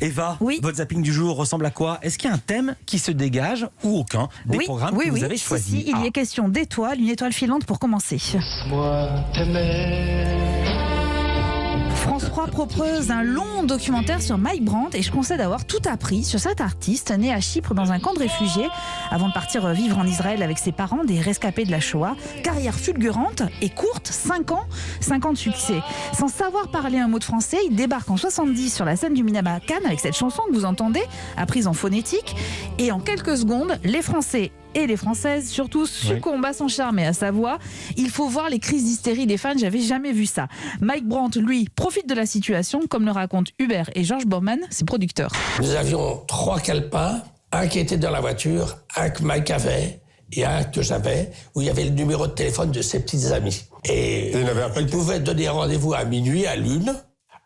Eva, Oui. votre zapping du jour ressemble à quoi? Est-ce qu'il y a un thème qui se dégage ou aucun des programmes que vous avez choisis? Si, il y est question d'étoiles, une étoile filante pour commencer. Moi t'aimais. France 3 propose un long documentaire sur Mike Brandt et je conseille d'avoir tout appris sur cet artiste né à Chypre dans un camp de réfugiés avant de partir vivre en Israël avec ses parents, des rescapés de la Shoah. Carrière fulgurante et courte, 5 ans de succès. Sans savoir parler un mot de français, il débarque en 70 sur la scène du Minama Cannes avec cette chanson que vous entendez, apprise en phonétique. Et en quelques secondes, les Français et les Françaises, surtout, succombent à son charme et à sa voix. Il faut voir les crises d'hystérie des fans, j'avais jamais vu ça. Mike Brandt, lui, profite de la situation, comme le racontent Hubert et Georges Baumann, ses producteurs. Nous avions 3 calepins, un qui était dans la voiture, un que Mike avait et un que j'avais, où il y avait le numéro de téléphone de ses petites amies. Et il pouvait donner rendez-vous à minuit, à l'une,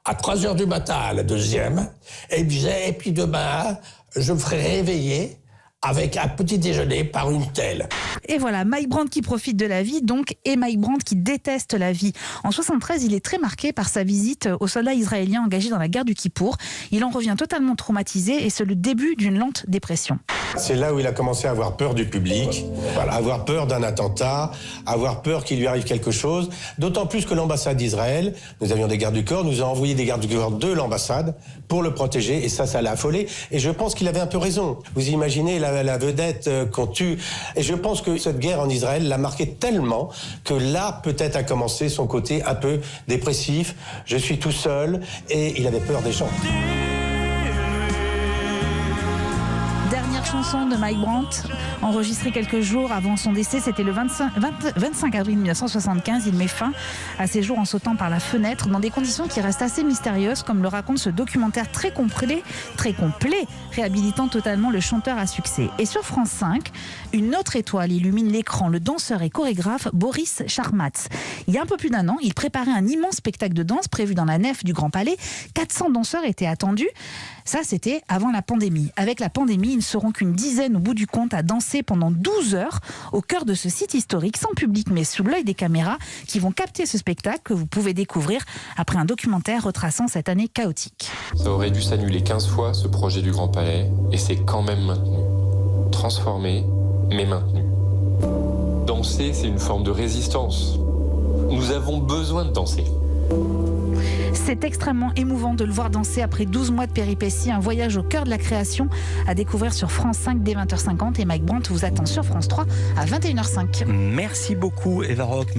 à 3h du matin à la deuxième, et il me disait, et puis demain, je me ferai réveiller avec un petit déjeuner par une telle. Et voilà, Mike Brandt qui profite de la vie, donc, et Mike Brandt qui déteste la vie. En 73, il est très marqué par sa visite aux soldats israéliens engagés dans la guerre du Kippour. Il en revient totalement traumatisé et c'est le début d'une lente dépression. C'est là où il a commencé à avoir peur du public, avoir peur d'un attentat, avoir peur qu'il lui arrive quelque chose. D'autant plus que l'ambassade d'Israël, nous avions des gardes du corps, nous a envoyé des gardes du corps de l'ambassade pour le protéger. Et ça l'a affolé. Et je pense qu'il avait un peu raison. Vous imaginez la vedette qu'on tue. Et je pense que cette guerre en Israël l'a marqué tellement que là, peut-être a commencé son côté un peu dépressif. Je suis tout seul. Et il avait peur des gens. Dernière chanson de Mike Brandt, enregistrée quelques jours avant son décès, c'était le 25 avril 1975. Il met fin à ses jours en sautant par la fenêtre dans des conditions qui restent assez mystérieuses, comme le raconte ce documentaire très complet, réhabilitant totalement le chanteur à succès. Et sur France 5, une autre étoile illumine l'écran, le danseur et chorégraphe Boris Charmatz. Il y a un peu plus d'1 an, il préparait un immense spectacle de danse prévu dans la nef du Grand Palais. 400 danseurs étaient attendus. Ça, c'était avant la pandémie. Avec la pandémie, ils ne seront qu'une dizaine au bout du compte à danser pendant 12 heures au cœur de ce site historique, sans public mais sous l'œil des caméras qui vont capter ce spectacle que vous pouvez découvrir après un documentaire retraçant cette année chaotique. Ça aurait dû s'annuler 15 fois ce projet du Grand Palais et c'est quand même maintenu. Transformé, mais maintenu. Danser, c'est une forme de résistance. Nous avons besoin de danser. C'est extrêmement émouvant de le voir danser après 12 mois de péripéties, un voyage au cœur de la création à découvrir sur France 5 dès 20h50 et Mike Brandt vous attend sur France 3 à 21h05. Merci beaucoup Eva Rock.